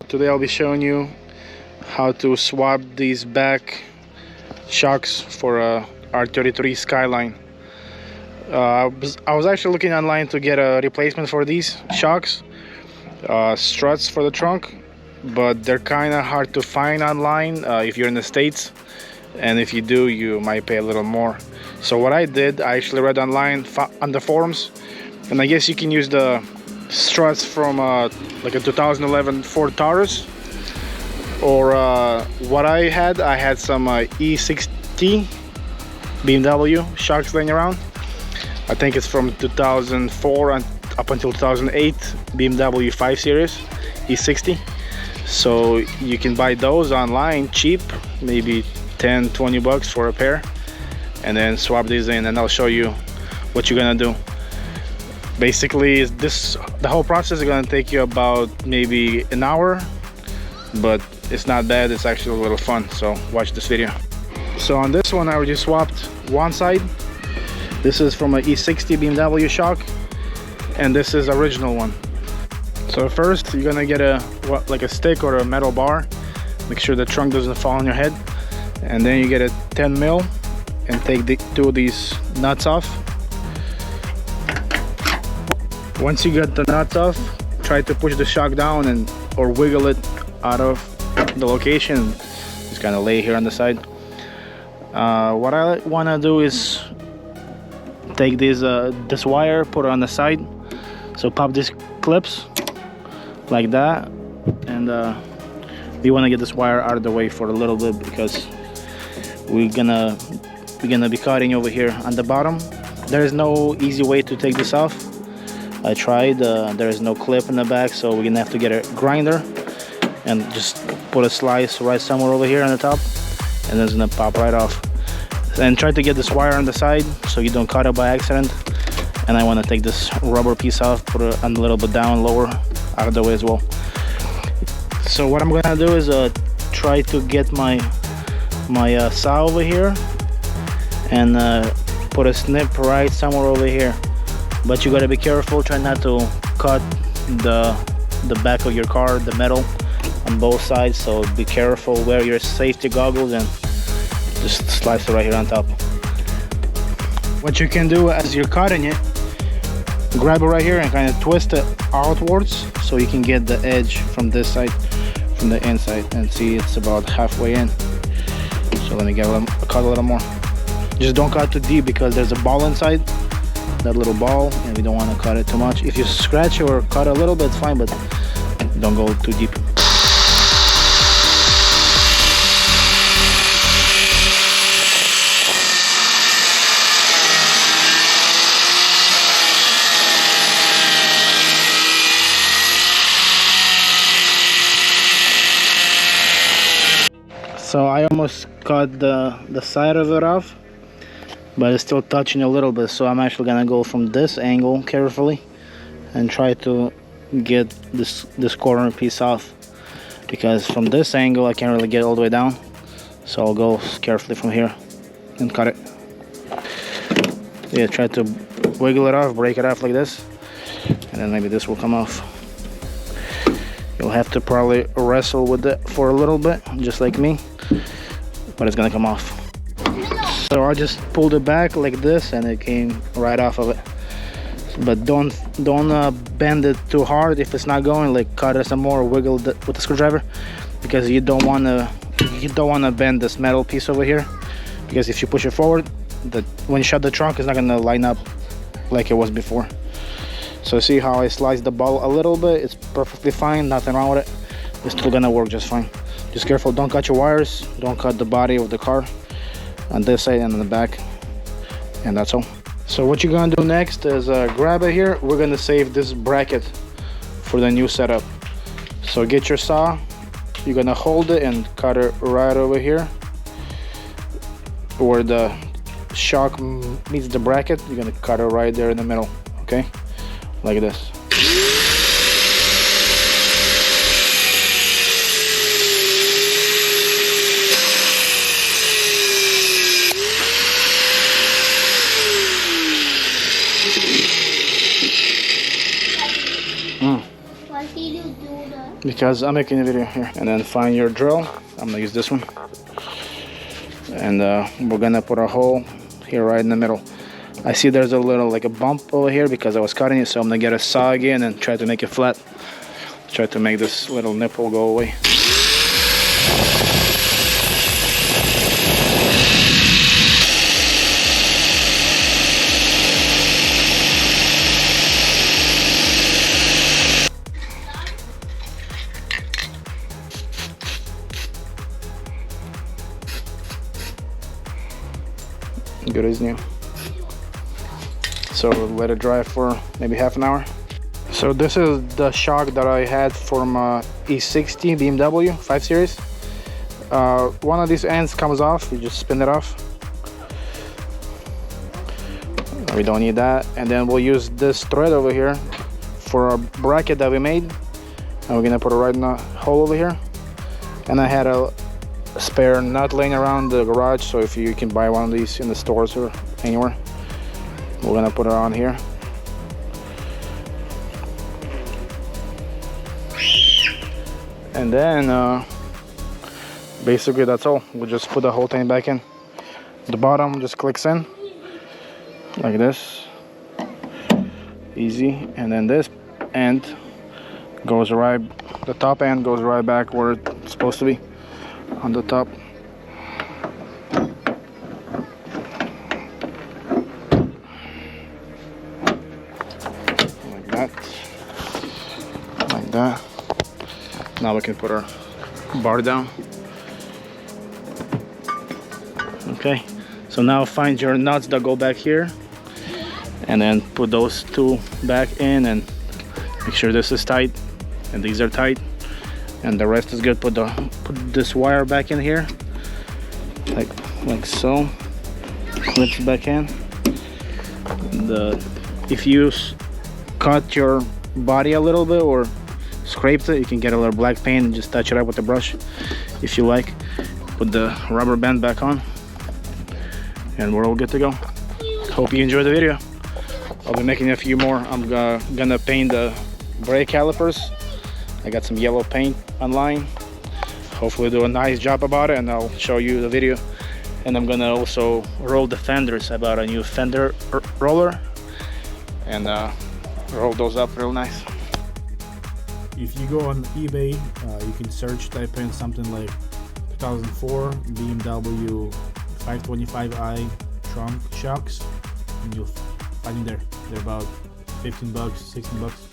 Today I'll be showing you how to swap these back shocks for a R33 Skyline. I was actually looking online to get a replacement for these shocks, struts for the trunk, but they're kind of hard to find online if you're in the States, and if you do, you might pay a little more. So what I did, I actually read online on the forums, and I guess you can use the struts from like a 2011 Ford Taurus, or what I had some E60 BMW shocks laying around. I think it's from 2004 and up until 2008 BMW 5 Series E60. So you can buy those online cheap, maybe 10-20 bucks for a pair, and then swap these in, and I'll show you what you're gonna do. Basically, the whole process is gonna take you about maybe an hour, but it's not bad. It's actually a little fun, so watch this video. So on this one, I already swapped one side. This is from an E60 BMW shock, and this is original one. So first, you're gonna get like a stick or a metal bar. Make sure the trunk doesn't fall on your head, and then you get a 10 mil and take two of these nuts off. Once you get the nuts off, try to push the shock down or wiggle it out of the location. Just kind of lay here on the side. What I want to do is take this wire, put it on the side. So pop these clips like that, and we want to get this wire out of the way for a little bit, because we're gonna be cutting over here on the bottom. There is no easy way to take this off. I tried. There is no clip in the back, so we're gonna have to get a grinder and just put a slice right somewhere over here on the top, and then it's gonna pop right off. And try to get this wire on the side so you don't cut it by accident. And I want to take this rubber piece off, put it a little bit down, lower, out of the way as well. So what I'm gonna do is try to get my saw over here and put a snip right somewhere over here. But you gotta be careful, try not to cut the back of your car, the metal on both sides. So be careful, wear your safety goggles, and just slice it right here on top. What you can do as you're cutting it, grab it right here and kind of twist it outwards so you can get the edge from this side, from the inside, and see it's about halfway in. So let me cut a little more. Just don't cut too deep, because there's a ball inside, that little ball, and we don't want to cut it too much. If you scratch or cut a little bit, it's fine, but don't go too deep. So I almost cut the side of it off, but it's still touching a little bit. So I'm actually gonna go from this angle carefully and try to get this corner piece off, because from this angle I can't really get all the way down. So I'll go carefully from here and cut it. Yeah, try to wiggle it off, break it off like this, and then maybe this will come off. You'll have to probably wrestle with it for a little bit, just like me, but it's gonna come off. So I just pulled it back like this, and it came right off of it. But don't bend it too hard. If it's not going, like, cut it some more, wiggle it with the screwdriver, because you don't wanna bend this metal piece over here, because if you push it forward, when you shut the trunk, it's not gonna line up like it was before. So see how I sliced the ball a little bit? It's perfectly fine, nothing wrong with it. It's still gonna work just fine. Just careful, don't cut your wires, don't cut the body of the car on this side and on the back, and that's all. So what you're gonna do next is grab it here. We're gonna save this bracket for the new setup. So get your saw, you're gonna hold it and cut it right over here where the shock meets the bracket. You're gonna cut it right there in the middle, okay? Like this. because I'm making a video here. And then find your drill. I'm gonna use this one, and we're gonna put a hole here right in the middle. I see there's a little like a bump over here because I was cutting it, so I'm gonna get a saw again and try to make it flat. Try to make this little nipple go away. Good as new. So let it dry for maybe half an hour. So this is the shock that I had from E60 BMW 5 Series. One of these ends comes off, you just spin it off. We don't need that. And then we'll use this thread over here for a bracket that we made. And we're gonna put it right in the hole over here. And I had a spare nut laying around the garage, so if you can buy one of these in the stores or anywhere, we're gonna put it on here. And then basically that's all. We'll just put the whole thing back in. The bottom just clicks in like this, easy. And then this end goes right, the top end goes right back where it's supposed to be, on the top. Like that. Like that. Now we can put our bar down. Okay, so now find your nuts that go back here, and then put those two back in, and make sure this is tight and these are tight, and the rest is good. Put this wire back in here, like so. Clips back in. If you cut your body a little bit or scraped it, you can get a little black paint and just touch it up with the brush if you like. Put the rubber band back on, and we're all good to go. Hope you enjoyed the video. I'll be making a few more. I'm gonna paint the brake calipers. I got some yellow paint online. Hopefully do a nice job about it, and I'll show you the video. And I'm gonna also roll the fenders. I bought a new fender roller, and roll those up real nice. If you go on eBay, you can type in something like 2004 BMW 525i trunk shocks, and you'll find them there. They're about 15 bucks, 16 bucks.